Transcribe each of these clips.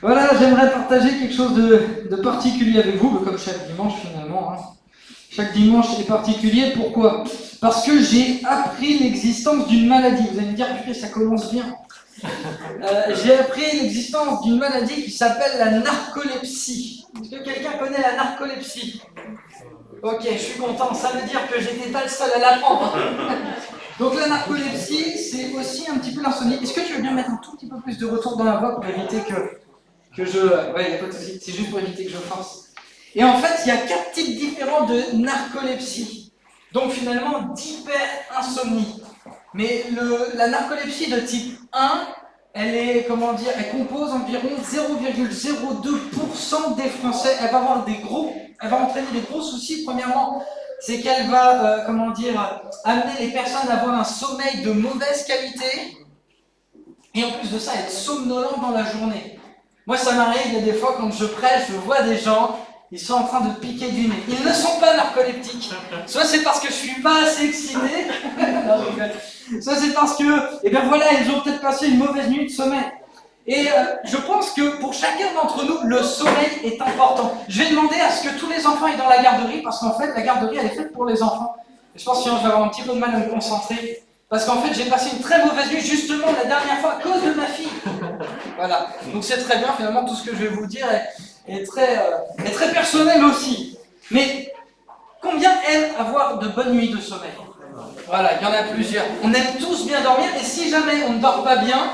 Voilà, j'aimerais partager quelque chose de particulier avec vous, comme chaque dimanche finalement. Chaque dimanche est particulier, pourquoi? Parce que j'ai appris l'existence d'une maladie. Vous allez me dire, putain, ça commence bien. J'ai appris l'existence d'une maladie qui s'appelle la narcolepsie. Est-ce que quelqu'un connaît la narcolepsie? Ok, je suis content, ça veut dire que j'étais pas le seul à l'apprendre. Donc la narcolepsie, c'est aussi un petit peu l'insomnie. Est-ce que tu veux bien mettre un tout petit peu plus de retour dans la voix pour éviter que je... Ouais, il n'y a pas de souci, c'est juste pour éviter que je force. Et en fait, il y a 4 types différents de narcolepsie. Donc finalement, d'hyper-insomnie. Mais la narcolepsie de type 1, elle compose environ 0,02% des Français. Elle va entraîner des gros soucis. Premièrement, c'est qu'elle va, amener les personnes à avoir un sommeil de mauvaise qualité. Et en plus de ça, être somnolent dans la journée. Moi, ça m'arrive, il y a des fois, quand je prêche, je vois des gens, ils sont en train de piquer du nez. Ils ne sont pas narcoleptiques. Soit c'est parce que je suis pas assez excité, soit c'est parce que, ils ont peut-être passé une mauvaise nuit de sommeil. Et je pense que pour chacun d'entre nous, le sommeil est important. Je vais demander à ce que tous les enfants aillent dans la garderie, parce qu'en fait, la garderie, elle est faite pour les enfants. Et je pense que sinon, je vais avoir un petit peu de mal à me concentrer. Parce qu'en fait, j'ai passé une très mauvaise nuit, justement, la dernière fois, à cause de ma fille. Voilà. Donc c'est très bien, finalement, tout ce que je vais vous dire est très personnel aussi. Mais combien aiment avoir de bonnes nuits de sommeil? Voilà, il y en a plusieurs. On aime tous bien dormir, et si jamais on ne dort pas bien,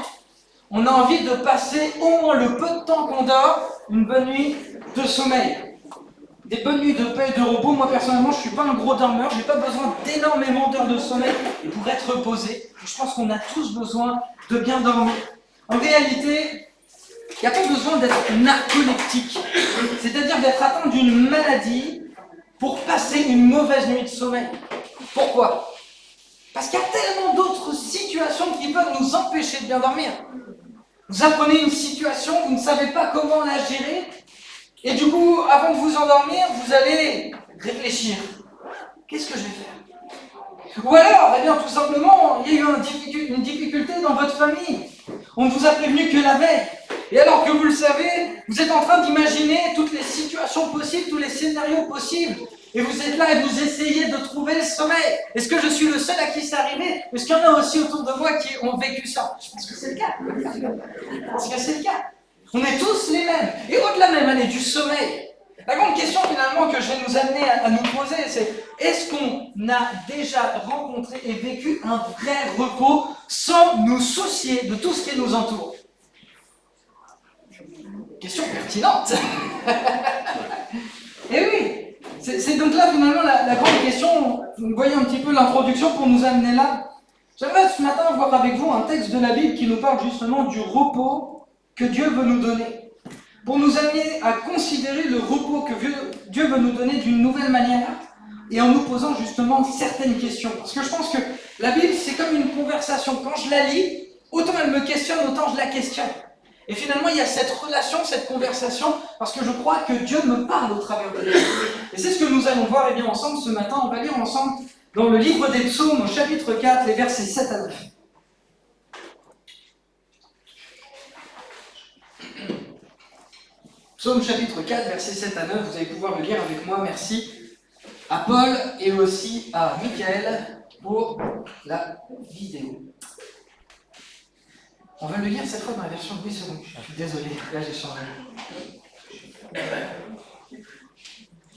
on a envie de passer au moins le peu de temps qu'on dort, une bonne nuit de sommeil. Des bonnes nuits de paix et de repos. Moi personnellement, je ne suis pas un gros dormeur, je n'ai pas besoin d'énormément d'heures de sommeil pour être reposé. Je pense qu'on a tous besoin de bien dormir. En réalité, il n'y a pas besoin d'être narcoleptique, c'est-à-dire d'être atteint d'une maladie pour passer une mauvaise nuit de sommeil. Pourquoi? Parce qu'il y a tellement d'autres situations qui peuvent nous empêcher de bien dormir. Vous apprenez une situation, vous ne savez pas comment la gérer, et du coup, avant de vous endormir, vous allez réfléchir. Qu'est-ce que je vais faire? Ou alors, tout simplement, il y a eu une difficulté dans votre famille. On ne vous a prévenu que la veille. Et alors que vous le savez, vous êtes en train d'imaginer toutes les situations possibles, tous les scénarios possibles. Et vous êtes là et vous essayez de trouver le sommeil. Est-ce que je suis le seul à qui c'est arrivé? Est-ce qu'il y en a aussi autour de moi qui ont vécu ça? Je pense que c'est le cas. On est tous les mêmes. Et au-delà même du sommeil, la grande question finalement que je vais nous amener à nous poser, c'est est-ce qu'on a déjà rencontré et vécu un vrai repos sans nous soucier de tout ce qui nous entoure? Question pertinente. Et oui, c'est donc là finalement la grande question. Vous voyez un petit peu l'introduction pour nous amener là. J'aimerais ce matin voir avec vous un texte de la Bible qui nous parle justement du repos que Dieu veut nous donner. Pour nous amener à considérer le repos que Dieu veut nous donner d'une nouvelle manière et en nous posant justement certaines questions. Parce que je pense que la Bible, c'est comme une conversation. Quand je la lis, autant elle me questionne, autant je la questionne. Et finalement, il y a cette relation, cette conversation, parce que je crois que Dieu me parle au travers de la Bible. Et c'est ce que nous allons voir ensemble ce matin. On va lire ensemble dans le livre des Psaumes, au chapitre 4, les versets 7 à 9. Psaume chapitre 4, versets 7 à 9, vous allez pouvoir le lire avec moi, merci à Paul et aussi à Michael pour la vidéo. On va le lire cette fois dans la version Louis II. Je suis désolé, là j'ai changé.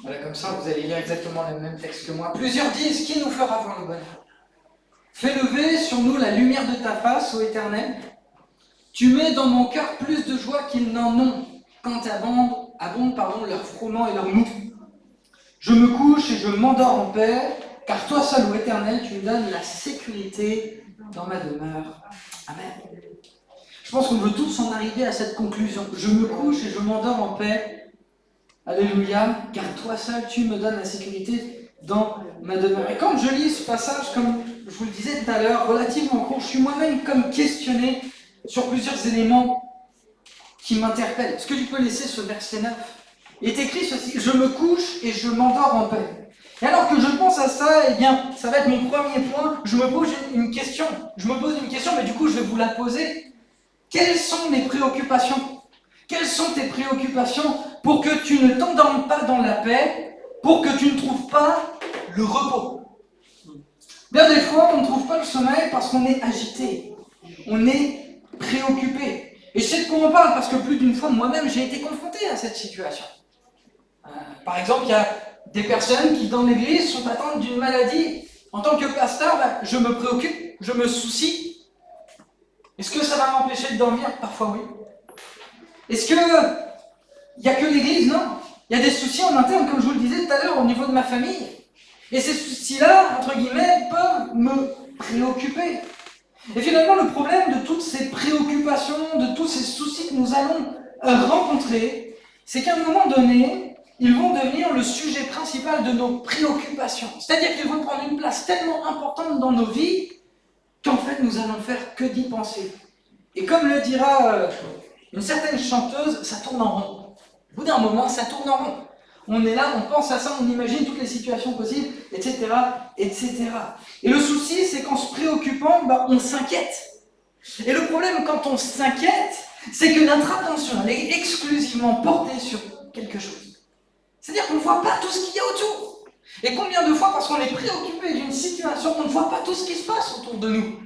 Voilà, comme ça vous allez lire exactement le même texte que moi. Plusieurs disent, qui nous fera voir le bonheur? Fais lever sur nous la lumière de ta face, ô Éternel. Tu mets dans mon cœur plus de joie qu'ils n'en ont quand abondent leur froment et leur mou. Je me couche et je m'endors en paix, car toi seul, ô Éternel, tu me donnes la sécurité dans ma demeure. Amen. Je pense qu'on veut tous en arriver à cette conclusion. Je me couche et je m'endors en paix. Alléluia, car toi seul, tu me donnes la sécurité dans ma demeure. Et quand je lis ce passage, comme je vous le disais tout à l'heure, relativement court, je suis moi-même comme questionné sur plusieurs éléments qui m'interpellent. Est-ce que tu peux laisser ce verset 9? Il est écrit ceci, je me couche et je m'endors en paix. Et alors que je pense à ça, ça va être mon premier point, je me pose une question, mais du coup je vais vous la poser. Quelles sont mes préoccupations? Quelles sont tes préoccupations pour que tu ne t'endormes pas dans la paix, pour que tu ne trouves pas le repos? Bien des fois, on ne trouve pas le sommeil parce qu'on est agité, on est préoccupé. Et je sais de quoi on parle parce que plus d'une fois, moi-même, j'ai été confronté à cette situation. Par exemple, il y a des personnes qui, dans l'église, sont atteintes d'une maladie. En tant que pasteur, je me préoccupe, je me soucie. Est-ce que ça va m'empêcher de dormir? Parfois oui. Est-ce qu'il n'y a que l'église? Non. Il y a des soucis en interne, comme je vous le disais tout à l'heure, au niveau de ma famille. Et ces soucis-là, entre guillemets, peuvent me préoccuper. Et finalement, le problème de toutes ces préoccupations, de tous ces soucis que nous allons rencontrer, c'est qu'à un moment donné, ils vont devenir le sujet principal de nos préoccupations. C'est-à-dire qu'ils vont prendre une place tellement importante dans nos vies qu'en fait, nous allons faire que d'y penser. Et comme le dira une certaine chanteuse, ça tourne en rond. Au bout d'un moment, ça tourne en rond. On est là, on pense à ça, on imagine toutes les situations possibles, etc., etc. Et le souci, c'est qu'en se préoccupant, on s'inquiète. Et le problème, quand on s'inquiète, c'est que notre attention, elle est exclusivement portée sur quelque chose. C'est-à-dire qu'on ne voit pas tout ce qu'il y a autour. Et combien de fois, parce qu'on est préoccupé d'une situation, on ne voit pas tout ce qui se passe autour de nous.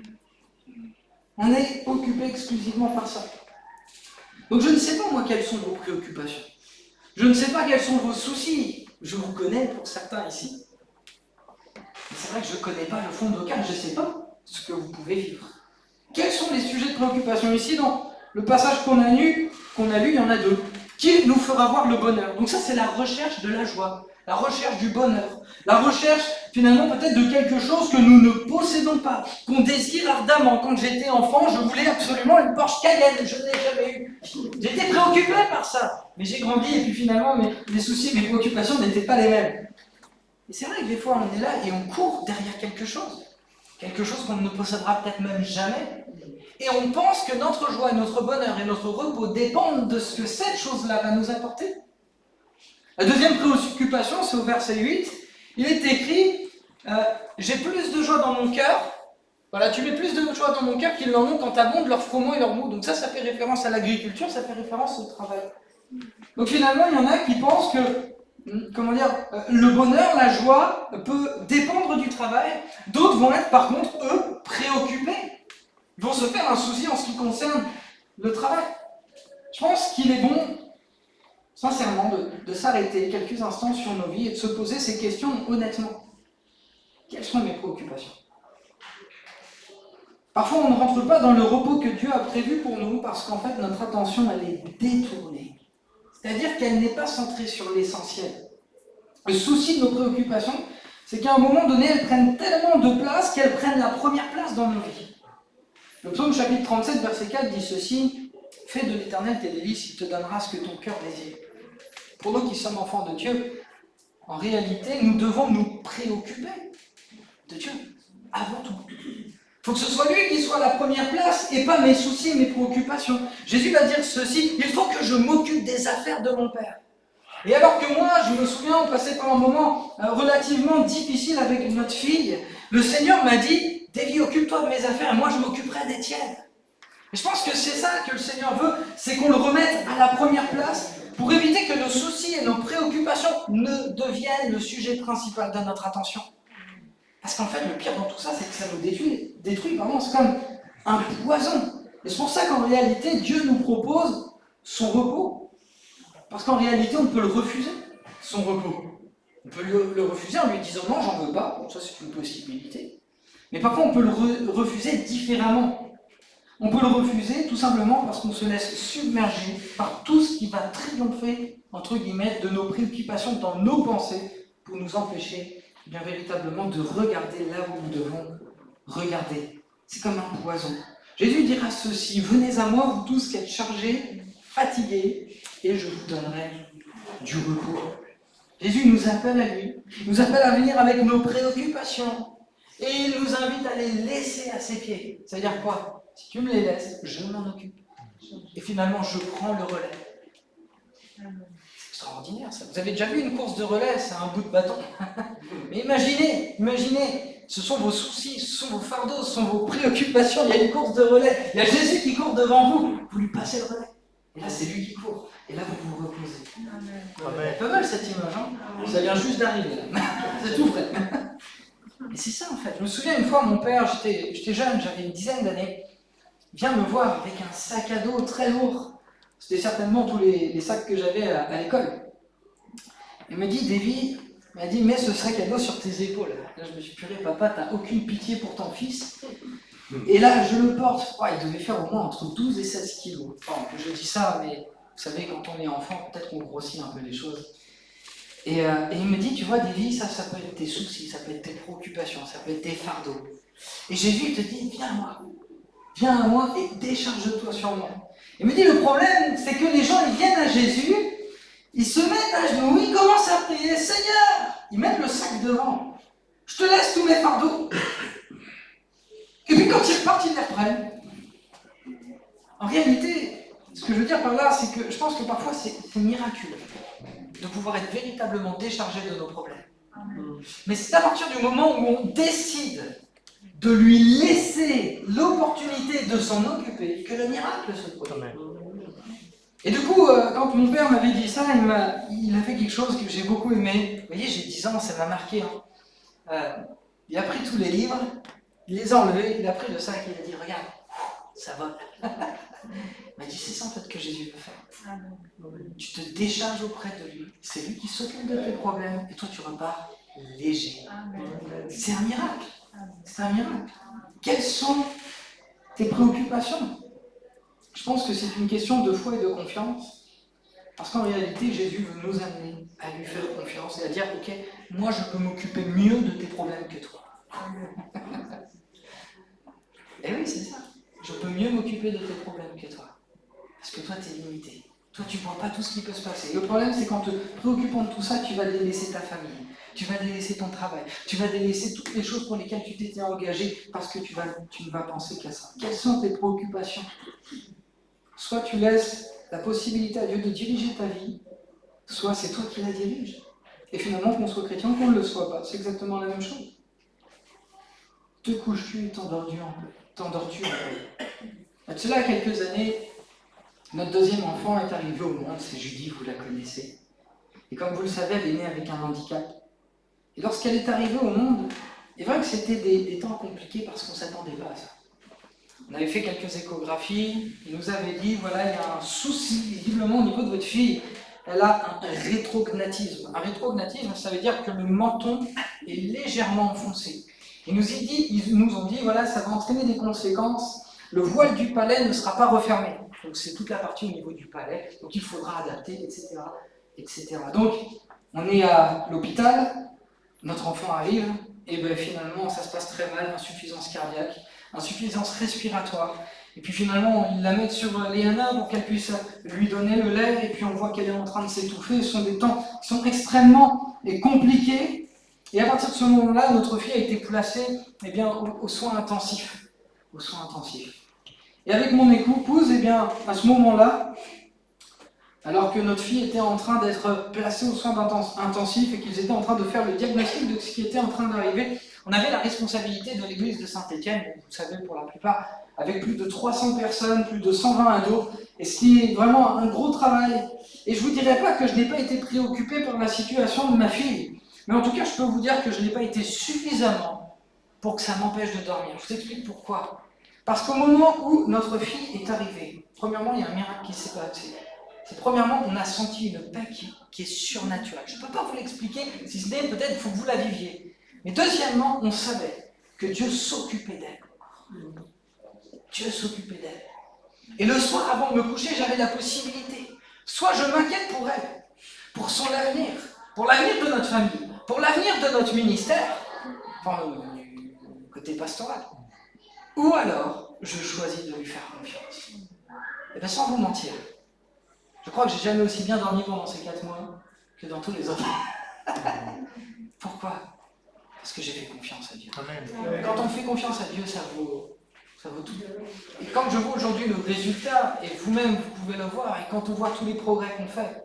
On est occupé exclusivement par ça. Donc je ne sais pas, moi, quelles sont vos préoccupations. Je ne sais pas quels sont vos soucis. Je vous connais pour certains ici. Mais c'est vrai que je ne connais pas le fond de vos cœurs, je ne sais pas ce que vous pouvez vivre. Quels sont les sujets de préoccupation? Ici, dans le passage qu'on a lu, il y en a deux. Qui nous fera voir le bonheur? Donc ça, c'est la recherche de la joie, la recherche du bonheur, la recherche finalement peut-être de quelque chose que nous ne possédons pas, qu'on désire ardemment. Quand j'étais enfant, je voulais absolument une Porsche Cayenne, je ne l'ai jamais eu. J'étais préoccupé par ça, mais j'ai grandi et puis finalement mes soucis, mes préoccupations n'étaient pas les mêmes. Et c'est vrai que des fois on est là et on court derrière quelque chose qu'on ne possédera peut-être même jamais. Et on pense que notre joie, notre bonheur et notre repos dépendent de ce que cette chose-là va nous apporter. La deuxième préoccupation, c'est au verset 8. Il est écrit « J'ai plus de joie dans mon cœur ». Voilà, tu mets plus de joie dans mon cœur qu'ils n'en ont quand abondent leurs froment et leurs mous. Donc ça fait référence à l'agriculture, ça fait référence au travail. Donc finalement, il y en a qui pensent que le bonheur, la joie peut dépendre du travail. D'autres vont être par contre, eux, préoccupés. Ils vont se faire un souci en ce qui concerne le travail. Je pense qu'il est bon, sincèrement, de s'arrêter quelques instants sur nos vies et de se poser ces questions honnêtement. Quelles sont mes préoccupations? Parfois, on ne rentre pas dans le repos que Dieu a prévu pour nous parce qu'en fait, notre attention, elle est détournée. C'est-à-dire qu'elle n'est pas centrée sur l'essentiel. Le souci de nos préoccupations, c'est qu'à un moment donné, elles prennent tellement de place qu'elles prennent la première place dans nos vies. Le psaume chapitre 37, verset 4 dit ceci: « Fais de l'Éternel tes délices, il te donnera ce que ton cœur désire. » Pour nous qui sommes enfants de Dieu, en réalité, nous devons nous préoccuper de Dieu avant tout. Il faut que ce soit lui qui soit à la première place et pas mes soucis et mes préoccupations. Jésus va dire ceci: il faut que je m'occupe des affaires de mon Père. Et alors que moi, je me souviens, on passait par un moment relativement difficile avec notre fille, le Seigneur m'a dit: Davy, occupe-toi de mes affaires et moi je m'occuperai des tiennes. Et je pense que c'est ça que le Seigneur veut, c'est qu'on le remette à la première place pour éviter que nos soucis et nos préoccupations ne deviennent le sujet principal de notre attention. Parce qu'en fait, le pire dans tout ça, c'est que ça nous détruit. C'est comme un poison. Et c'est pour ça qu'en réalité, Dieu nous propose son repos. Parce qu'en réalité, on peut le refuser, son repos. On peut le refuser en lui disant non, j'en veux pas. Bon, ça, c'est une possibilité. Mais parfois, on peut le refuser différemment. On peut le refuser tout simplement parce qu'on se laisse submerger par tout ce qui va triompher, entre guillemets, de nos préoccupations dans nos pensées pour nous empêcher bien véritablement de regarder là où nous devons regarder. C'est comme un poison. Jésus dira ceci: venez à moi, vous tous qui êtes chargés, fatigués, et je vous donnerai du repos. Jésus nous appelle à lui, nous appelle à venir avec nos préoccupations, et il nous invite à les laisser à ses pieds. Ça veut dire quoi? Si tu me les laisses, je m'en occupe. Et finalement, je prends le relais. C'est extraordinaire ça. Vous avez déjà vu une course de relais, c'est un bout de bâton. Mais imaginez, Ce sont vos soucis, ce sont vos fardeaux, ce sont vos préoccupations. Il y a une course de relais. Il y a Jésus qui court devant vous. Vous lui passez le relais. Et là, c'est lui qui court. Et là, vous vous reposez. C'est pas mal cette image, hein? Ça vient juste d'arriver. C'est tout vrai. Et c'est ça en fait. Je me souviens une fois, mon père, j'étais jeune, j'avais une dizaine d'années, vient me voir avec un sac à dos très lourd. C'était certainement tous les sacs que j'avais à l'école. Il me dit, Davy, il m'a dit, mets ce sac à dos sur tes épaules. Là, je me suis dit, purée, papa, t'as aucune pitié pour ton fils. Et là, je le porte. Oh, il devait faire au moins entre 12 et 16 kilos. Enfin, je dis ça, mais vous savez, quand on est enfant, peut-être qu'on grossit un peu les choses. Et il me dit, tu vois, Davy, ça peut être tes soucis, ça peut être tes préoccupations, ça peut être tes fardeaux. Et Jésus, il te dit, viens à moi et décharge-toi sur moi. Il me dit, le problème, c'est que les gens, ils viennent à Jésus, ils se mettent à genoux, ils commencent à prier, Seigneur, ils mettent le sac devant. Je te laisse tous mes fardeaux. Et puis quand ils repartent, ils les reprennent. En réalité, ce que je veux dire par là, c'est que je pense que parfois c'est miraculeux de pouvoir être véritablement déchargé de nos problèmes. Mais c'est à partir du moment où on décide de lui laisser l'opportunité de s'en occuper que le miracle se produit. Et du coup, quand mon père m'avait dit ça, il a fait quelque chose que j'ai beaucoup aimé. Vous voyez, j'ai 10 ans, ça m'a marqué. Il a pris tous les livres, il les a enlevés, il a pris le sac et il a dit, regarde, ça vole. Il m'a dit, c'est ça en fait que Jésus veut faire. Tu te décharges auprès de lui, c'est lui qui s'occupe de tes problèmes, et toi tu repars léger. C'est un miracle. C'est un miracle. Quelles sont tes préoccupations? Je pense que c'est une question de foi et de confiance, parce qu'en réalité, Jésus veut nous amener à lui faire confiance et à dire, ok, moi je peux m'occuper mieux de tes problèmes que toi. Et oui, c'est ça. Je peux mieux m'occuper de tes problèmes que toi. Parce que toi, tu es limité. Toi, tu ne vois pas tout ce qui peut se passer. Le problème, c'est qu'en te préoccupant de tout ça, tu vas délaisser ta famille. Tu vas délaisser ton travail. Tu vas délaisser toutes les choses pour lesquelles tu t'étais engagé parce que tu ne vas penser qu'à ça. Quelles sont tes préoccupations? Soit tu laisses la possibilité à Dieu de diriger ta vie, soit c'est toi qui la diriges. Et finalement, qu'on soit chrétien ou qu'on ne le soit pas, c'est exactement la même chose. Te couches-tu et t'endors-tu un peu. De cela, quelques années, notre deuxième enfant est arrivé au monde, c'est Judy, vous la connaissez. Et comme vous le savez, elle est née avec un handicap. Et lorsqu'elle est arrivée au monde, il est vrai que c'était des temps compliqués parce qu'on ne s'attendait pas à ça. On avait fait quelques échographies, il nous avait dit, voilà, il y a un souci visiblement au niveau de votre fille. Elle a un rétrognatisme. Un rétrognatisme, ça veut dire que le menton est légèrement enfoncé. Ils nous ont dit, voilà, ça va entraîner des conséquences. Le voile du palais ne sera pas refermé. Donc c'est toute la partie au niveau du palais, donc il faudra adapter, etc. etc. Donc on est à l'hôpital, notre enfant arrive, et bien finalement ça se passe très mal, insuffisance cardiaque, insuffisance respiratoire. Et puis finalement ils la mettent sur Léana pour qu'elle puisse lui donner le lait, et puis on voit qu'elle est en train de s'étouffer. Ce sont des temps qui sont extrêmement compliqués. Et à partir de ce moment-là, notre fille a été placée aux soins intensifs. Aux soins intensifs. Et avec mon épouse, à ce moment-là, alors que notre fille était en train d'être placée aux soins intensifs et qu'ils étaient en train de faire le diagnostic de ce qui était en train d'arriver, on avait la responsabilité de l'église de Saint-Étienne, vous savez pour la plupart, avec plus de 300 personnes, plus de 120 ados, et ce qui est vraiment un gros travail. Et je ne vous dirais pas que je n'ai pas été préoccupé par la situation de ma fille, mais en tout cas, je peux vous dire que je n'ai pas été suffisamment pour que ça m'empêche de dormir. Je vous explique pourquoi. Parce qu'au moment où notre fille est arrivée, premièrement, il y a un miracle qui s'est passé. C'est premièrement, on a senti une paix qui est surnaturelle. Je ne peux pas vous l'expliquer, si ce n'est peut-être il faut que vous la viviez. Mais deuxièmement, on savait que Dieu s'occupait d'elle. Dieu s'occupait d'elle. Et le soir, avant de me coucher, j'avais la possibilité. Soit je m'inquiète pour elle, pour son avenir, pour l'avenir de notre famille, pour l'avenir de notre ministère, enfin, du côté pastoral. Ou alors, je choisis de lui faire confiance. Et bien, sans vous mentir, je crois que j'ai jamais aussi bien dormi pendant ces 4 mois que dans tous les autres. Pourquoi? Parce que j'ai fait confiance à Dieu. Amen. Quand on fait confiance à Dieu, ça vaut tout. Et comme je vois aujourd'hui le résultat, et vous-même, vous pouvez le voir, et quand on voit tous les progrès qu'on fait,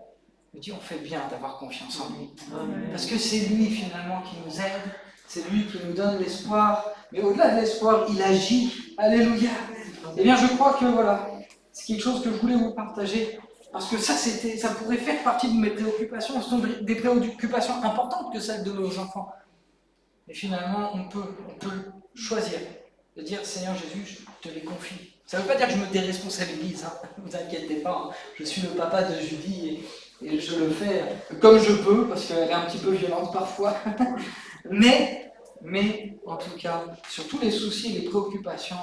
je me dis, on fait bien d'avoir confiance en lui. Amen. Parce que c'est lui, finalement, qui nous aide C'est lui qui nous donne l'espoir. Mais au-delà de l'espoir, il agit. Alléluia. Eh bien, je crois que voilà, c'est quelque chose que je voulais vous partager. Parce que ça pourrait faire partie de mes préoccupations. Ce sont des préoccupations importantes que celles de nos enfants. Et finalement, on peut choisir de dire, Seigneur Jésus, je te les confie. Ça ne veut pas dire que je me déresponsabilise, hein. Ne vous inquiétez pas, hein. Je suis le papa de Julie et je le fais comme je peux, parce qu'elle est un petit peu violente parfois. mais en tout cas, sur tous les soucis et les préoccupations,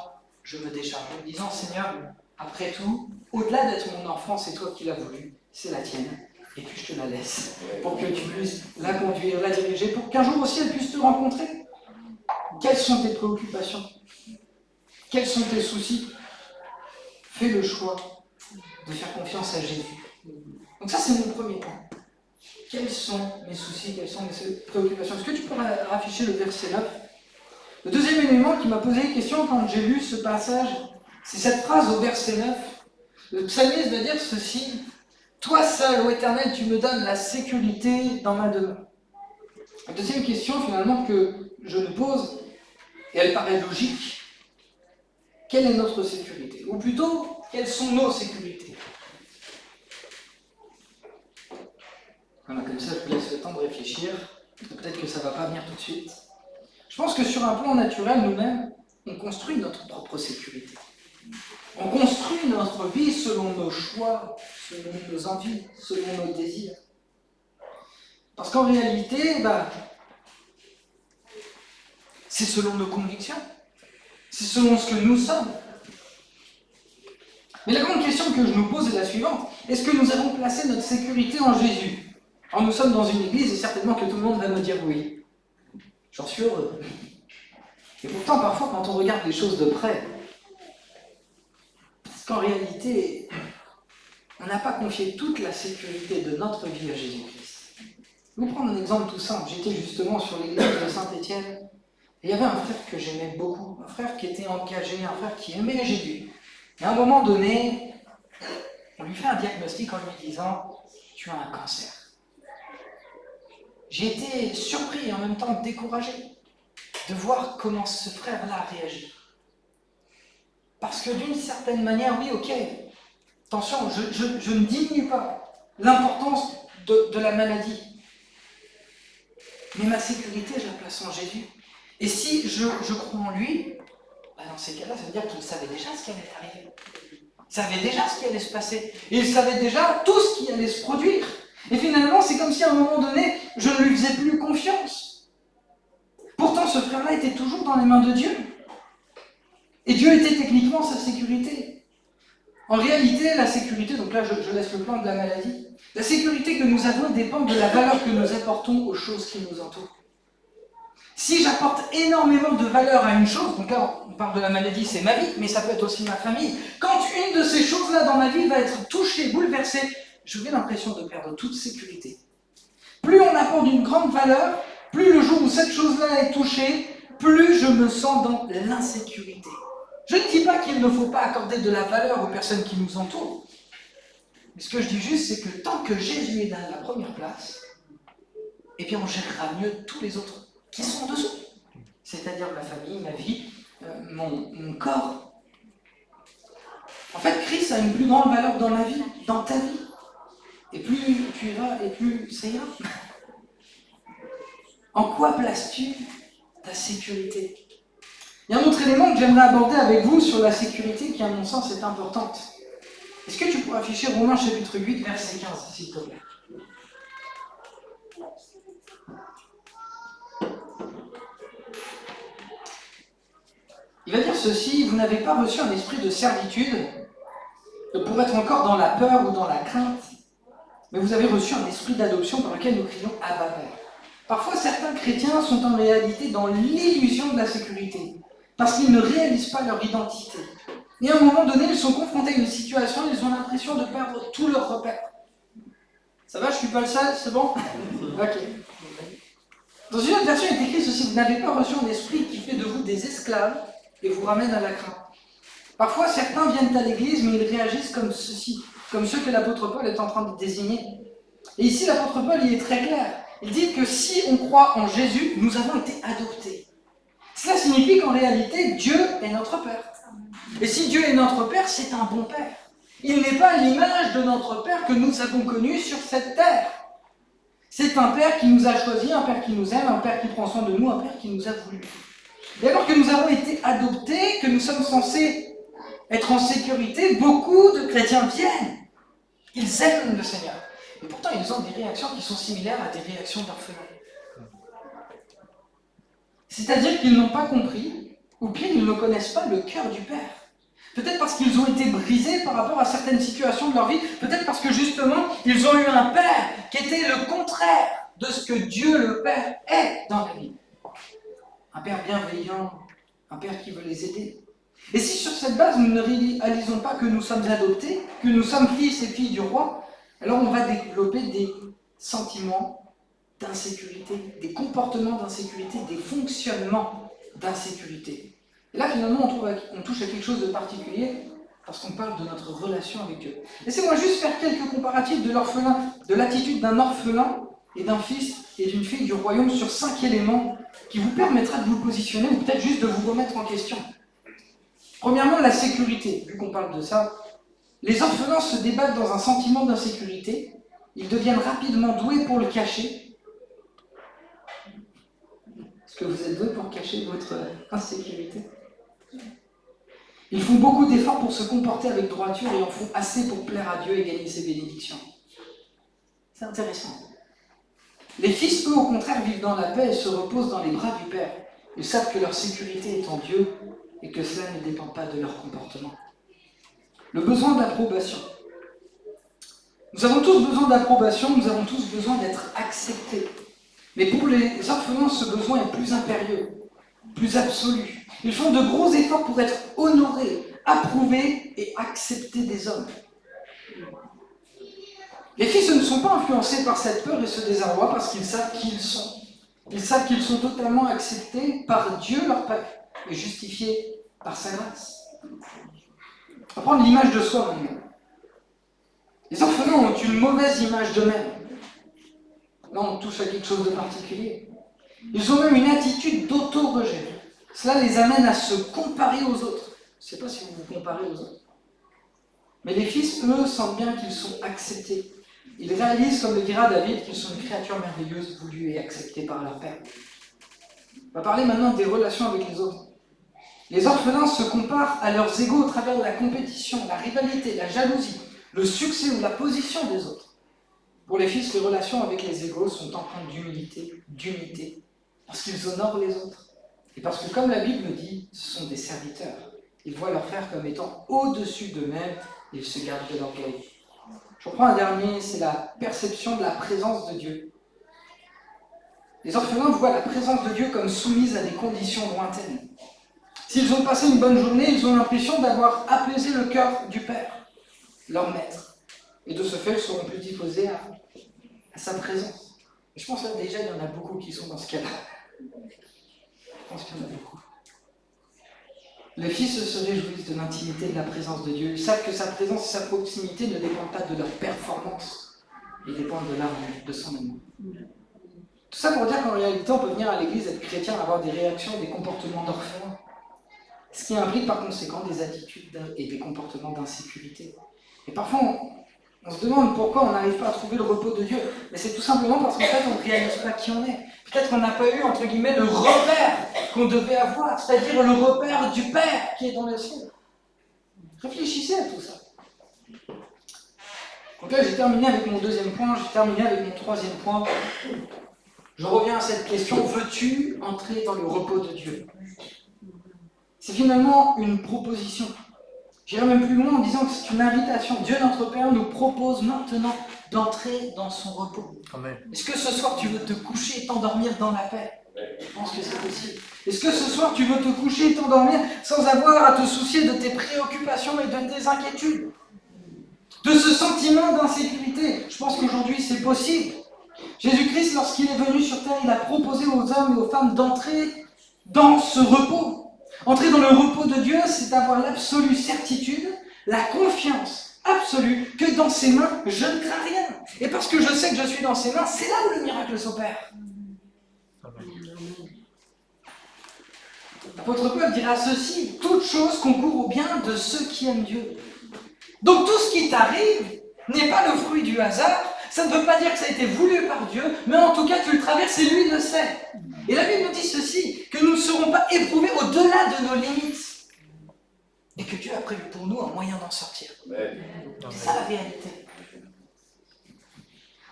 je me décharge en me disant, Seigneur, après tout, au-delà d'être mon enfant, c'est toi qui l'as voulu, c'est la tienne. Et puis je te la laisse, pour que tu puisses la conduire, la diriger, pour qu'un jour aussi elle puisse te rencontrer. Quelles sont tes préoccupations? Quels sont tes soucis? Fais le choix de faire confiance à Jésus. Donc ça, c'est mon premier point. Quels sont mes soucis? Quelles sont mes préoccupations? Est-ce que tu pourrais afficher le verset 9? Le deuxième élément qui m'a posé une question quand j'ai lu ce passage, c'est cette phrase au verset 9. Le psalmiste va dire ceci: « Toi seul, ô Éternel, tu me donnes la sécurité dans ma demeure. » La deuxième question, finalement, que je me pose, et elle paraît logique, quelle est notre sécurité? Ou plutôt, quelles sont nos sécurités? Voilà, comme ça, je vous laisse le temps de réfléchir. Peut-être que ça ne va pas venir tout de suite. Je pense que sur un plan naturel, nous-mêmes, on construit notre propre sécurité. On construit notre vie selon nos choix, selon nos envies, selon nos désirs. Parce qu'en réalité, c'est selon nos convictions. C'est selon ce que nous sommes. Mais la grande question que je nous pose est la suivante. Est-ce que nous avons placé notre sécurité en Jésus? Alors nous sommes dans une église et certainement que tout le monde va me dire oui. J'en suis heureux. Et pourtant, parfois, quand on regarde les choses de près, parce qu'en réalité, on n'a pas confié toute la sécurité de notre vie à Jésus-Christ. Je vais vous prendre un exemple tout simple. J'étais justement sur l'église de Saint-Étienne. Et il y avait un frère que j'aimais beaucoup, un frère qui était engagé, un frère qui aimait Jésus. Et à un moment donné, on lui fait un diagnostic en lui disant « Tu as un cancer ». J'ai été surpris et en même temps découragé de voir comment ce frère-là réagit. Parce que d'une certaine manière, oui, ok, attention, je ne diminue pas l'importance de la maladie. Mais ma sécurité, je la place en Jésus. Et si je crois en lui, dans ces cas-là, ça veut dire qu'il savait déjà ce qui allait arriver. Il savait déjà ce qui allait se passer. Et il savait déjà tout ce qui allait se produire. Et finalement, c'est comme si à un moment donné, je ne lui faisais plus confiance. Pourtant, ce frère-là était toujours dans les mains de Dieu. Et Dieu était techniquement sa sécurité. En réalité, la sécurité, donc là je laisse le plan de la maladie, la sécurité que nous avons dépend de la valeur que nous apportons aux choses qui nous entourent. Si j'apporte énormément de valeur à une chose, donc là on parle de la maladie, c'est ma vie, mais ça peut être aussi ma famille. Quand une de ces choses-là dans ma vie va être touchée, bouleversée, j'aurai l'impression de perdre toute sécurité. Plus on apporte une grande valeur, plus le jour où cette chose-là est touchée, plus je me sens dans l'insécurité. Je ne dis pas qu'il ne faut pas accorder de la valeur aux personnes qui nous entourent. Mais ce que je dis juste, c'est que tant que Jésus est dans la première place, eh bien on gérera mieux tous les autres qui sont en dessous. C'est-à-dire ma famille, ma vie, mon corps. En fait, Christ a une plus grande valeur dans ma vie, dans ta vie. Et plus tu iras, et plus ça ira. En quoi places-tu ta sécurité? Il y a un autre élément que j'aimerais aborder avec vous sur la sécurité qui, à mon sens, est importante. Est-ce que tu pourrais afficher Romains chapitre 8, verset 15, s'il te plaît? Il va dire ceci: vous n'avez pas reçu un esprit de servitude pour être encore dans la peur ou dans la crainte, mais vous avez reçu un esprit d'adoption par lequel nous crions Abba Père. Parfois, certains chrétiens sont en réalité dans l'illusion de la sécurité, parce qu'ils ne réalisent pas leur identité. Et à un moment donné, ils sont confrontés à une situation, ils ont l'impression de perdre tous leurs repères. Ça va, je suis pas le seul, c'est bon? Ok. Dans une autre version, il est écrit ceci: vous n'avez pas reçu un esprit qui fait de vous des esclaves et vous ramène à la crainte. Parfois, certains viennent à l'église, mais ils réagissent comme ceci, comme ceux que l'apôtre Paul est en train de désigner. Et ici, l'apôtre Paul, il est très clair. Il dit que si on croit en Jésus, nous avons été adoptés. Cela signifie qu'en réalité, Dieu est notre Père. Et si Dieu est notre Père, c'est un bon Père. Il n'est pas l'image de notre Père que nous avons connu sur cette terre. C'est un Père qui nous a choisis, un Père qui nous aime, un Père qui prend soin de nous, un Père qui nous a voulu. Et alors que nous avons été adoptés, que nous sommes censés être en sécurité, beaucoup de chrétiens viennent. Ils aiment le Seigneur. Et pourtant, ils ont des réactions qui sont similaires à des réactions d'orphelins. C'est-à-dire qu'ils n'ont pas compris, ou bien ils ne connaissent pas le cœur du Père. Peut-être parce qu'ils ont été brisés par rapport à certaines situations de leur vie, peut-être parce que justement, ils ont eu un Père qui était le contraire de ce que Dieu le Père est dans la vie. Un Père bienveillant, un Père qui veut les aider. Et si sur cette base, nous ne réalisons pas que nous sommes adoptés, que nous sommes fils et filles du roi, alors on va développer des sentiments d'insécurité, des comportements d'insécurité, des fonctionnements d'insécurité. Et là, finalement, on touche à quelque chose de particulier parce qu'on parle de notre relation avec Dieu. Laissez-moi juste faire quelques comparatifs de l'orphelin, de l'attitude d'un orphelin et d'un fils et d'une fille du royaume sur 5 éléments qui vous permettra de vous positionner ou peut-être juste de vous remettre en question. Premièrement, la sécurité. Vu qu'on parle de ça, les orphelins se débattent dans un sentiment d'insécurité. Ils deviennent rapidement doués pour le cacher. Est-ce que vous êtes doués pour cacher votre insécurité ? Ils font beaucoup d'efforts pour se comporter avec droiture et en font assez pour plaire à Dieu et gagner ses bénédictions. C'est intéressant. Les fils, eux, au contraire, vivent dans la paix et se reposent dans les bras du Père. Ils savent que leur sécurité est en Dieu et que cela ne dépend pas de leur comportement. Le besoin d'approbation. Nous avons tous besoin d'approbation, nous avons tous besoin d'être acceptés. Mais pour les orphelins, ce besoin est plus impérieux, plus absolu. Ils font de gros efforts pour être honorés, approuvés et acceptés des hommes. Les fils ne sont pas influencés par cette peur et ce désarroi parce qu'ils savent qui ils sont. Ils savent qu'ils sont totalement acceptés par Dieu, leur Père, et justifiés par sa grâce. On va prendre l'image de soi maintenant. Les orphelins ont une mauvaise image d'eux-mêmes. Là, on touche à quelque chose de particulier. Ils ont même une attitude d'auto-rejet. Cela les amène à se comparer aux autres. Je ne sais pas si vous vous comparez aux autres. Mais les fils, eux, sentent bien qu'ils sont acceptés. Ils réalisent, comme le dira David, qu'ils sont une créature merveilleuse, voulue et acceptée par leur Père. On va parler maintenant des relations avec les autres. Les orphelins se comparent à leurs égaux au travers de la compétition, la rivalité, la jalousie, le succès ou la position des autres. Pour les fils, les relations avec les égaux sont empreintes d'humilité, d'unité, parce qu'ils honorent les autres. Et parce que, comme la Bible le dit, ce sont des serviteurs. Ils voient leur frère comme étant au-dessus d'eux-mêmes et ils se gardent de l'orgueil. Je reprends un dernier, c'est la perception de la présence de Dieu. Les orphelins voient la présence de Dieu comme soumise à des conditions lointaines. S'ils ont passé une bonne journée, ils ont l'impression d'avoir apaisé le cœur du Père, leur maître. Et de ce fait, ils seront plus disposés à sa présence. Et je pense que là, déjà, il y en a beaucoup qui sont dans ce cas-là. Je pense qu'il y en a beaucoup. Les fils se réjouissent de l'intimité de la présence de Dieu. Ils savent que sa présence et sa proximité ne dépendent pas de leur performance. Ils dépendent de son amour. Tout ça pour dire qu'en réalité, on peut venir à l'église, être chrétien, avoir des réactions, des comportements d'orphelins. Ce qui implique par conséquent des attitudes et des comportements d'insécurité. Et parfois, on se demande pourquoi on n'arrive pas à trouver le repos de Dieu. Mais c'est tout simplement parce qu'en fait, on ne réalise pas qui on est. Peut-être qu'on n'a pas eu, entre guillemets, le repère qu'on devait avoir, c'est-à-dire le repère du Père qui est dans le ciel. Réfléchissez à tout ça. Donc là, j'ai terminé avec mon deuxième point, j'ai terminé avec mon troisième point. Je reviens à cette question, veux-tu entrer dans le repos de Dieu ? C'est finalement une proposition. J'irai même plus loin en disant que c'est une invitation. Dieu, notre Père, nous propose maintenant d'entrer dans son repos. Amen. Est-ce que ce soir, tu veux te coucher et t'endormir dans la paix ? Je pense que c'est possible. Est-ce que ce soir, tu veux te coucher et t'endormir sans avoir à te soucier de tes préoccupations et de tes inquiétudes ? De ce sentiment d'insécurité ? Je pense qu'aujourd'hui, c'est possible. Jésus-Christ, lorsqu'il est venu sur terre, il a proposé aux hommes et aux femmes d'entrer dans ce repos. Entrer dans le repos de Dieu, c'est avoir l'absolue certitude, la confiance absolue que dans ses mains, je ne crains rien. Et parce que je sais que je suis dans ses mains, c'est là où le miracle s'opère. L'apôtre Paul dira ceci, toute chose concourt au bien de ceux qui aiment Dieu. Donc tout ce qui t'arrive n'est pas le fruit du hasard, ça ne veut pas dire que ça a été voulu par Dieu, mais en tout cas tu le traverses et lui le sait. Et la Bible nous dit ceci, que nous ne serons pas éprouvés au-delà de nos limites, et que Dieu a prévu pour nous un moyen d'en sortir. C'est ça la réalité.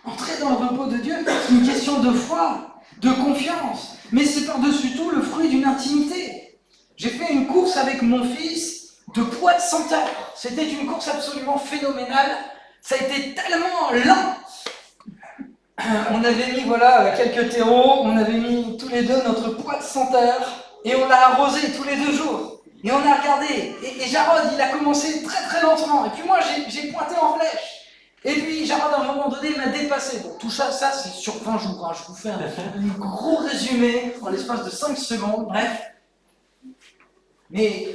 Entrer dans le repos de Dieu, c'est une question de foi, de confiance, mais c'est par-dessus tout le fruit d'une intimité. J'ai fait une course avec mon fils de poids de 100 heures. C'était une course absolument phénoménale. Ça a été tellement lent. On avait mis quelques terreaux, on avait mis tous les deux notre poids de 100 heures et on l'a arrosé tous les 2 jours. Et on a regardé. Et Jarod, il a commencé très très lentement. Et puis moi, j'ai pointé en flèche. Et puis Jarod, à un moment donné, m'a dépassé. Bon, tout ça, c'est sur 20 jours. Hein. Je vous fais un gros résumé en l'espace de 5 secondes. Bref. Mais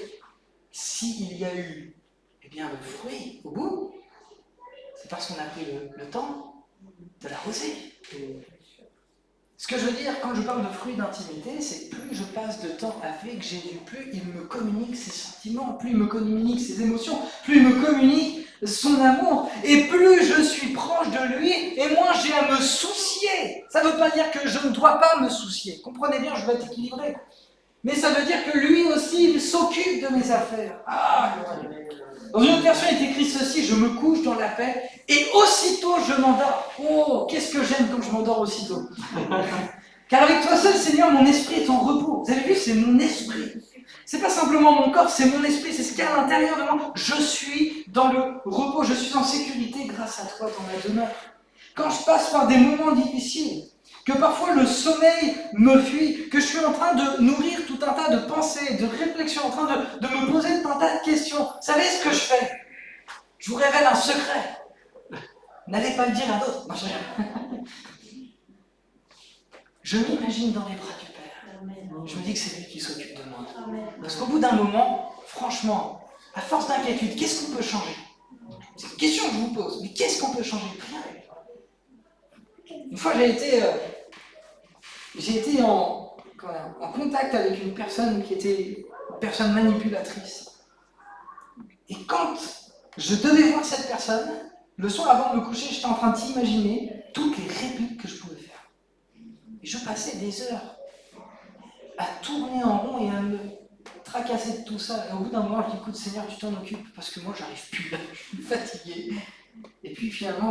s'il y a eu le fruit au bout, c'est parce qu'on a pris le temps de l'arroser. Ce que je veux dire quand je parle de fruit d'intimité, c'est plus je passe de temps avec Jésus, plus il me communique ses sentiments, plus il me communique ses émotions, plus il me communique son amour, et plus je suis proche de lui, et moins j'ai à me soucier. Ça ne veut pas dire que je ne dois pas me soucier, comprenez bien, je vais être équilibré. Mais ça veut dire que lui aussi, il s'occupe de mes affaires. Dans une autre version, il est écrit ceci, je me couche dans la paix et aussitôt je m'endors. Oh, qu'est-ce que j'aime quand je m'endors aussitôt. Car avec toi seul, Seigneur, mon esprit est en repos. Vous avez vu, c'est mon esprit. C'est pas simplement mon corps, c'est mon esprit, c'est ce qu'il y a à l'intérieur de moi. Je suis dans le repos, je suis en sécurité grâce à toi dans ma demeure. Quand je passe par des moments difficiles, que parfois le sommeil me fuit, que je suis en train de nourrir tout un tas de pensées, de réflexions, en train de me poser tout un tas de questions. Vous savez ce que je fais? Je vous révèle un secret. N'allez pas le dire à d'autres. Je m'imagine dans les bras du Père. Je me dis que c'est lui qui s'occupe de moi. Parce qu'au bout d'un moment, franchement, à force d'inquiétude, qu'est-ce qu'on peut changer? C'est une question que je vous pose. Mais qu'est-ce qu'on peut changer? Rien. Une fois, j'ai été en contact avec une personne qui était une personne manipulatrice. Et quand je devais voir cette personne, le soir avant de me coucher, j'étais en train d'imaginer toutes les répliques que je pouvais faire. Et je passais des heures à tourner en rond et à me tracasser de tout ça. Et au bout d'un moment, je dis, écoute Seigneur, tu t'en occupes, parce que moi, j'arrive plus là, je suis fatigué. Et puis finalement,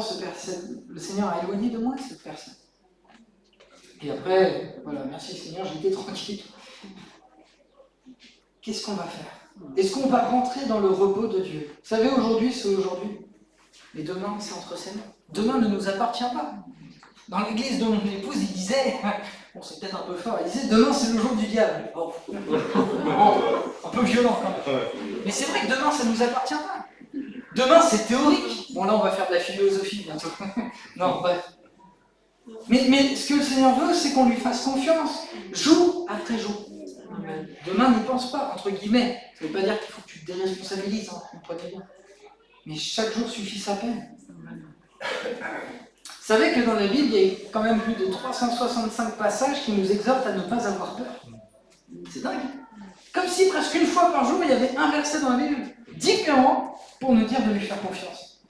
le Seigneur a éloigné de moi cette personne. Et après, merci Seigneur, j'étais tranquille. Qu'est-ce qu'on va faire? Est-ce qu'on va rentrer dans le repos de Dieu? Vous savez, aujourd'hui, c'est aujourd'hui. Mais demain, c'est entre ses mains. Demain ne nous appartient pas. Dans l'église de mon épouse, il disait, bon, c'est peut-être un peu fort, il disait, demain, c'est le jour du diable. Bon, un peu violent quand même. Mais c'est vrai que demain, ça ne nous appartient pas. Demain, c'est théorique. Bon, là, on va faire de la philosophie bientôt. Non, bref. Mais ce que le Seigneur veut, c'est qu'on lui fasse confiance, jour après jour. Demain, n'y pense pas, entre guillemets. Ça ne veut pas dire qu'il faut que tu te déresponsabilises, hein, comprenez bien. Mais chaque jour suffit sa peine. Vous savez que dans la Bible, il y a quand même plus de 365 passages qui nous exhortent à ne pas avoir peur. C'est dingue. Comme si presque une fois par jour, il y avait un verset dans la Bible différent pour nous dire de lui faire confiance.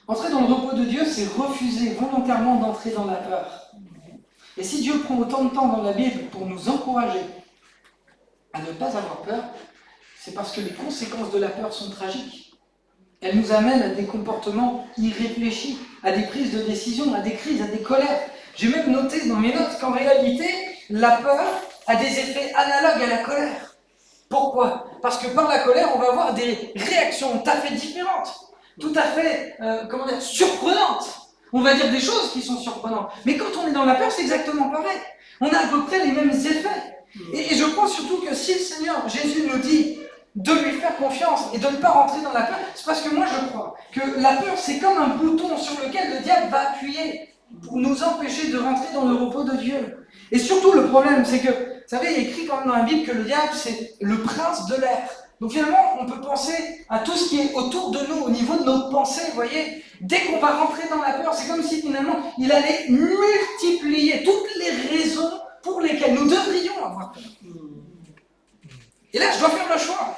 Entrer dans le repos de Dieu, c'est refuser volontairement d'entrer dans la peur. Et si Dieu prend autant de temps dans la Bible pour nous encourager à ne pas avoir peur, c'est parce que les conséquences de la peur sont tragiques. Elles nous amènent à des comportements irréfléchis, à des prises de décision, à des crises, à des colères. J'ai même noté dans mes notes qu'en réalité, la peur a des effets analogues à la colère. Pourquoi? Parce que par la colère, on va avoir des réactions tout à fait différentes, tout à fait, surprenantes. On va dire des choses qui sont surprenantes. Mais quand on est dans la peur, c'est exactement pareil. On a à peu près les mêmes effets. Et je pense surtout que si le Seigneur, Jésus nous dit de lui faire confiance et de ne pas rentrer dans la peur, c'est parce que moi je crois que la peur, c'est comme un bouton sur lequel le diable va appuyer pour nous empêcher de rentrer dans le repos de Dieu. Et surtout, le problème, c'est que, vous savez, il est écrit quand même dans la Bible que le diable, c'est le prince de l'air. Donc finalement, on peut penser à tout ce qui est autour de nous, au niveau de nos pensées, vous voyez. Dès qu'on va rentrer dans la peur, c'est comme si finalement, il allait multiplier toutes les raisons pour lesquelles nous devrions avoir peur. Et là, je dois faire le choix.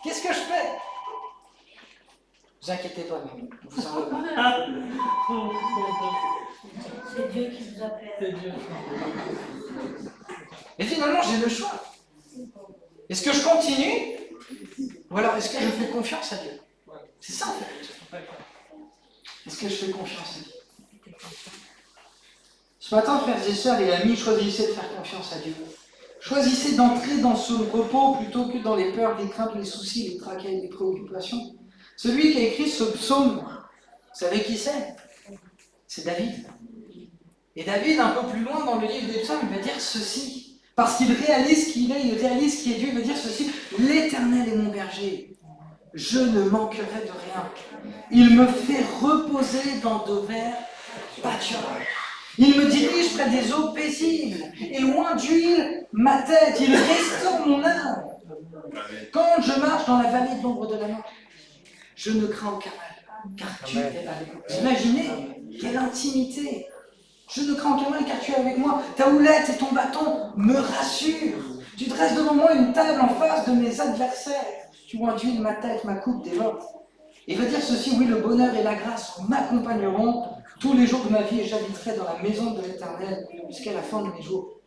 Qu'est-ce que je fais? Ne vous inquiétez pas, mais vous en avez. C'est Dieu qui nous appelle. Et finalement, j'ai le choix. Est-ce que je continue? Ou alors est-ce que je fais confiance à Dieu? C'est ça en fait. Est-ce que je fais confiance à Dieu? Ce matin, frères et sœurs et amis, choisissez de faire confiance à Dieu. Choisissez d'entrer dans ce repos plutôt que dans les peurs, les craintes, les soucis, les tracas et les préoccupations. Celui qui a écrit ce psaume, vous savez qui c'est? C'est David. Et David, un peu plus loin dans le livre des psaumes, il va dire ceci. Parce qu'il réalise qui il est, il réalise qui est Dieu, il va dire ceci. L'Éternel est mon berger. Je ne manquerai de rien. Il me fait reposer dans de verts pâturages. Il me dirige près des eaux paisibles. Et loin d'huile ma tête. Il restaure mon âme. Quand je marche dans la vallée de l'ombre de la mort, je ne crains aucun mal. Car tu es avec moi. Imaginez quelle intimité. Je ne crains aucun mal car tu es avec moi. Ta houlette et ton bâton me rassurent. Tu dresses devant moi une table en face de mes adversaires. Tu induis ma tête, ma coupe déborde. Il veut dire ceci, oui, le bonheur et la grâce m'accompagneront tous les jours de ma vie et j'habiterai dans la maison de l'Éternel jusqu'à la fin de mes jours.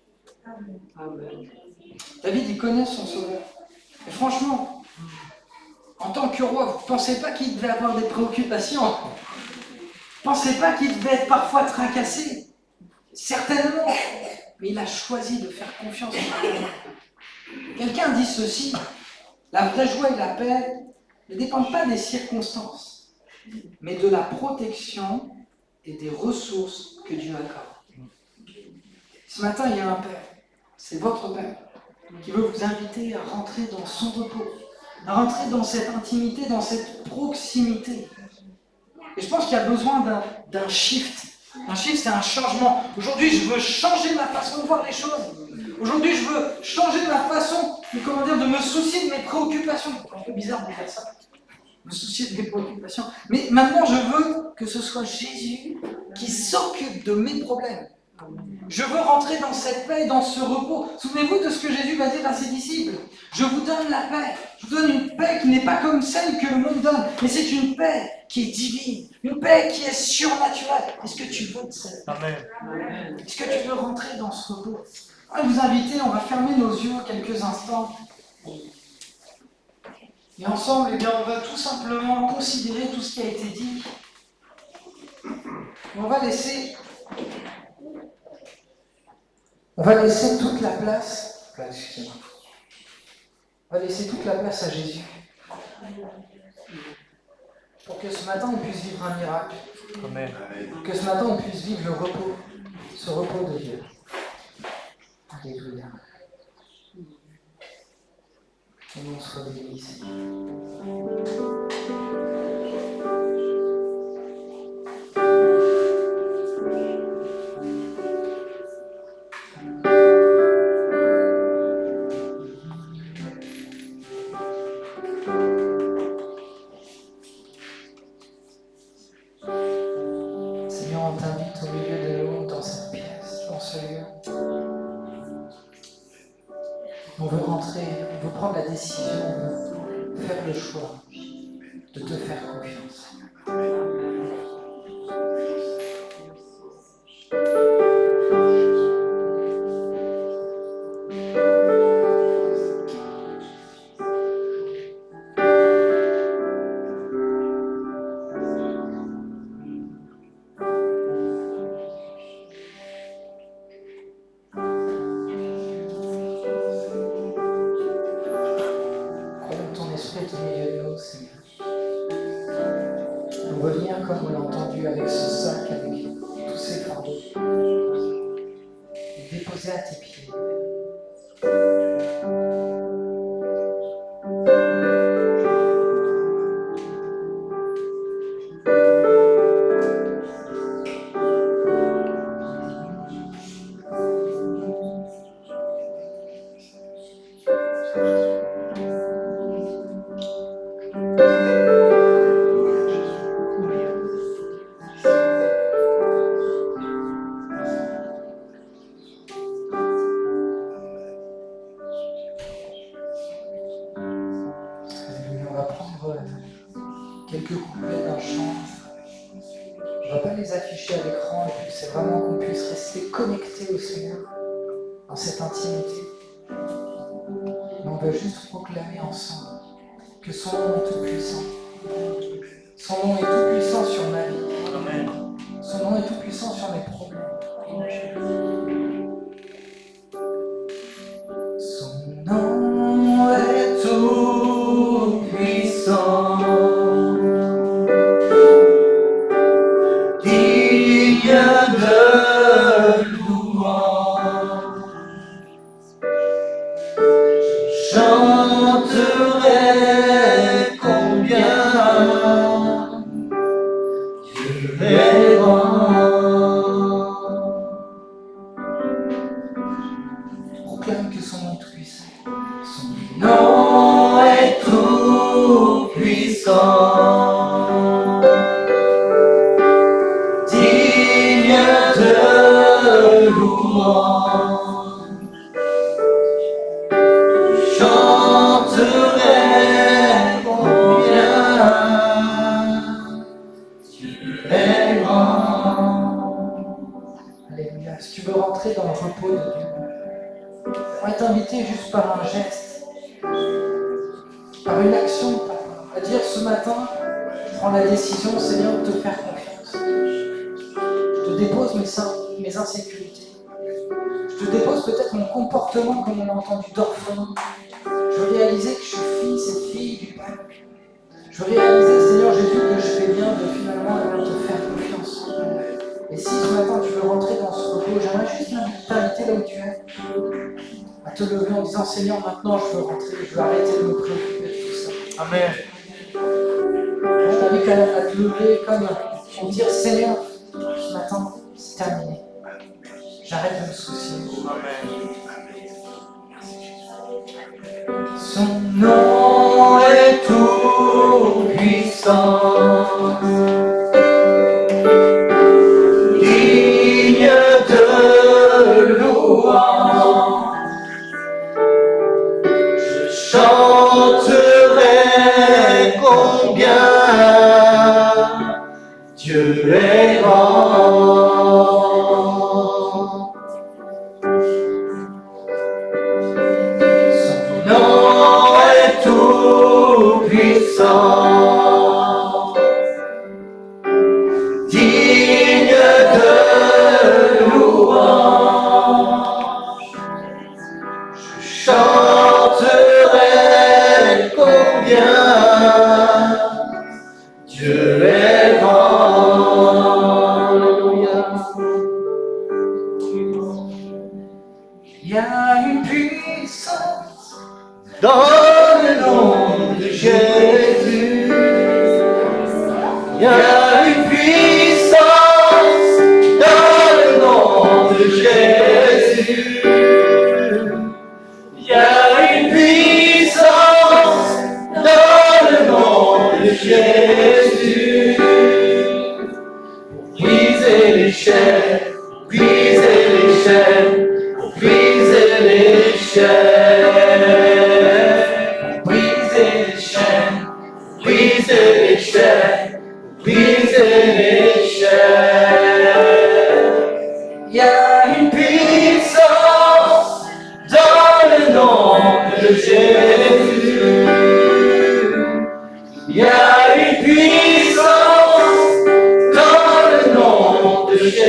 Amen. David, il connaît son sauveur. Et franchement, en tant que roi, vous ne pensez pas qu'il devait avoir des préoccupations? Vous ne pensez pas qu'il devait être parfois tracassé? Certainement, mais il a choisi de faire confiance à Dieu. Quelqu'un dit ceci, la vraie joie et la paix ne dépendent pas des circonstances, mais de la protection et des ressources que Dieu accorde. Ce matin, il y a un Père, c'est votre Père, qui veut vous inviter à rentrer dans son repos, à rentrer dans cette intimité, dans cette proximité. Et je pense qu'il y a besoin d'un shift. Un shift, c'est un changement. Aujourd'hui, je veux changer ma façon de voir les choses. Aujourd'hui, je veux changer ma façon de me soucier de mes préoccupations. C'est un peu bizarre de faire ça. Me soucier de mes préoccupations. Mais maintenant, je veux que ce soit Jésus qui s'occupe de mes problèmes. Je veux rentrer dans cette paix, dans ce repos. Souvenez-vous de ce que Jésus va dire à ses disciples. Je vous donne la paix. Je vous donne une paix qui n'est pas comme celle que le monde donne, mais c'est une paix qui est divine, une paix qui est surnaturelle. Est-ce que tu veux de cette paix? Amen. Est-ce que tu veux rentrer dans ce repos? Je vais vous inviter, on va fermer nos yeux quelques instants. Et ensemble, on va tout simplement considérer tout ce qui a été dit. Et on va laisser toute la place. Excusez-moi. On va laisser toute la place à Jésus. Pour que ce matin on puisse vivre un miracle. Amen. Pour que ce matin on puisse vivre le repos, ce repos de Dieu. Alléluia. Que l'on soit béni. Seigneur, on t'invite au milieu de nous, dans cette pièce, dans ce lieu. On veut rentrer, on veut prendre la décision, on veut faire le choix de te faire confiance. Ton esprit est au milieu de nous, Seigneur. On revient comme on l'a entendu avec ce sac, avec tous ces fardeaux. Déposés à tes pieds. ne va pas les afficher à l'écran, le but c'est vraiment qu'on puisse rester connecté au Seigneur dans cette intimité. Mais on va juste proclamer ensemble que son nom est tout puissant. Son nom est tout puissant sur ma vie. Amen. Son nom est tout puissant sur mes problèmes. Son nom est tout puissant. Digne de louange. Chanterai combien Dieu est grand. Proclame que son nom est tout puissant. Son nom est tout puissant. Digne de louange. Chanterai combien Dieu est grand. Alléluia. Si tu veux rentrer dans le repos de Dieu, on va t'inviter juste par un geste, par une action, à dire ce matin, je prends la décision, Seigneur, de te faire confiance. Je te dépose mes insécurités. Je te dépose peut-être mon comportement, comme on a entendu, d'orphelin. Je veux réaliser que je suis fils et fille du Père. Je veux réaliser, Seigneur Jésus, que je fais bien de finalement te faire confiance. Et si ce matin tu veux rentrer dans ce repos, j'aimerais juste t'inviter là où tu es, à te lever en disant, Seigneur, maintenant je veux rentrer, je veux arrêter de me préoccuper de tout ça. Amen. Je t'invite à te lever comme pour dire, Seigneur, ce matin, c'est terminé. J'arrête de me soucier. Amen. Son nom est tout puissant, digne de louange. Je chanterai combien Dieu est grand. Digne de louange, je chanterai combien Dieu est grand. Alléluia. Il y a une puissance dans le nom de Jésus. Il y a une puissance dans le nom de Jésus. Il y a une puissance dans le nom de Jésus. Pour briser les chaînes, briser les chaînes, pour briser les chaînes, briser les chaînes, briser les chaînes, briser les chaînes. Il y a une puissance dans le nom de Jésus. Il y a une puissance dans le nom de Jésus.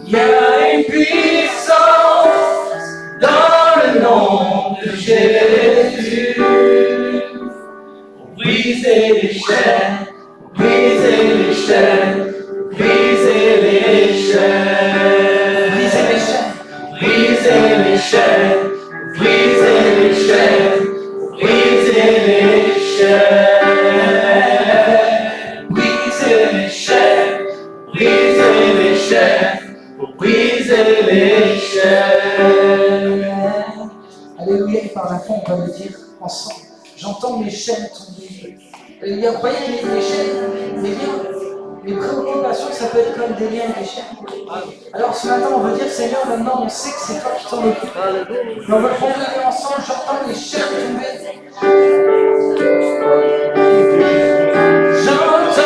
Il y a une puissance dans le nom de Jésus. Briser les chaînes, briser les chaînes, briser les chaînes, briser les chaînes, briser les chaînes, briser les chaînes, briser les chaînes, briser les chaînes, briser les chaînes, briser les chaînes. Alléluia, et par la foi on va le dire ensemble. J'entends mes chaînes tomber. Il y a croyez les chaînes, les liens, les préoccupations, ça peut être comme des liens et des chaînes. Alors ce matin, on va dire Seigneur, maintenant on sait que c'est toi qui t'en occupes. Mais on va proclamer ensemble, j'entends les chaînes tomber. J'entends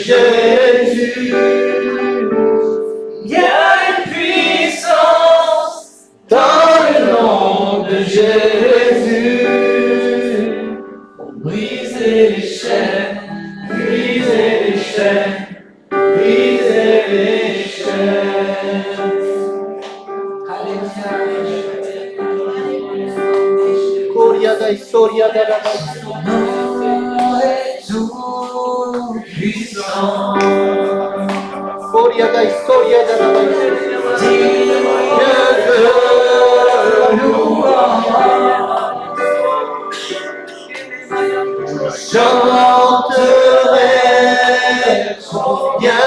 Jésus. Il y a une puissance dans le nom de Jésus. Briser les chaînes, briser les chaînes, briser les chaînes. Alléluia. Gloria dai soria dalla Nom est tout puissant. Gloria dai soria dalla Digne de louange. chanterai combien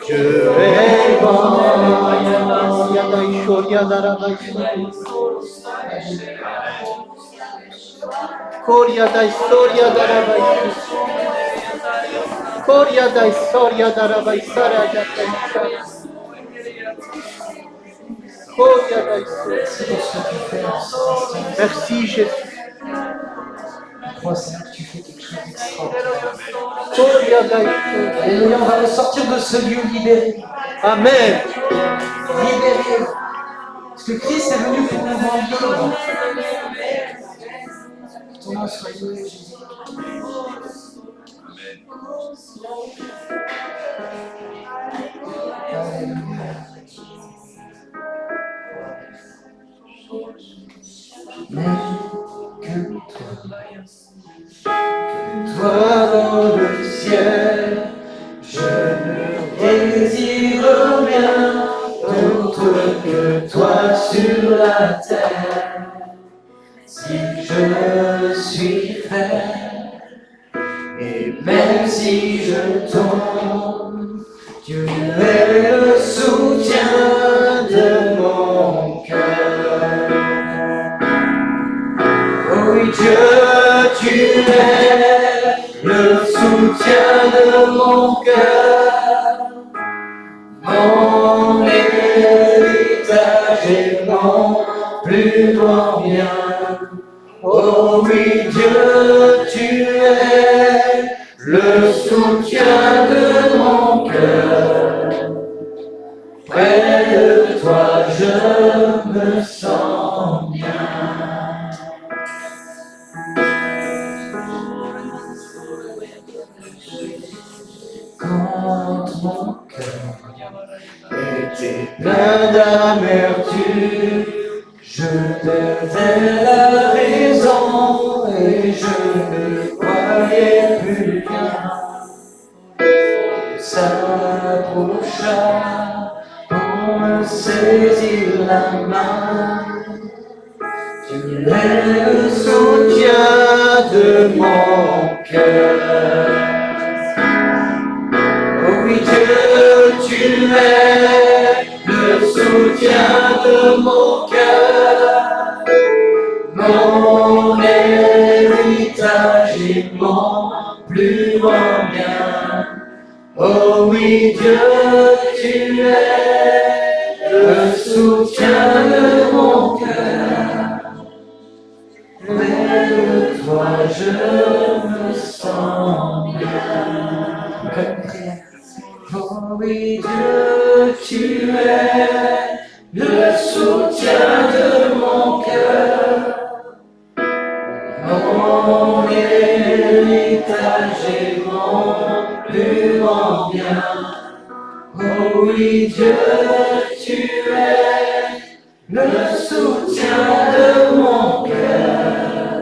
Dieu est bon. Gloria dai soria dalla Gloria dai soria dalla Sara Gloria dai Merci pour ce que tu fais en cet instant. Merci Jésus. Je crois, Seigneur, que tu fais quelque chose d'extraordinaire. Gloria dai Alléluia, on va ressortir de ce lieu libéré. Amen. Libéré. Parce que Christ est venu pour nous rendre libres. Que ton nom soit loué, Jésus. Alléluia. Mais que toi dans le ciel, je ne désire rien d'autre que toi sur la terre. Si je suis faible, et même si je tombe, tu es le soutien de mon cœur. Oh oui, Dieu, tu es le soutien de mon cœur, mon héritage et mon plus grand bien. Oh oui, Dieu, tu es le soutien de mon cœur. Près de toi, je me sens bien. Quand mon cœur était plein d'amertume, je perdais la raison et je ne croyais plus bien. Il s'approcha pour me saisir la main. Tu es le soutien de mon cœur. Oh oui, Dieu, tu es le soutien de mon cœur, mon héritage et mon plus grand bien. Oh oui, Dieu, tu es le soutien de mon cœur. Près de toi, je me sens bien. Comme une prière. Oh oui, Dieu, tu es le soutien de mon cœur, mon héritage et mon plus grand bien. Oh oui, Dieu, tu es le soutien de mon cœur.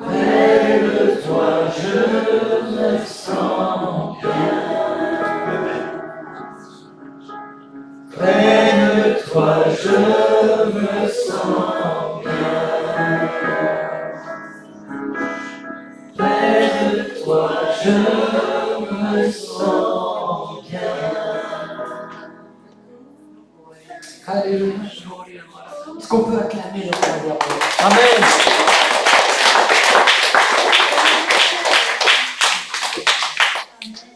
Près de toi, je me sens bien. Près de toi, je me sens bien. Près de toi, je me sens bien. Alléluia. Est-ce qu'on peut acclamer le Seigneur? Amen.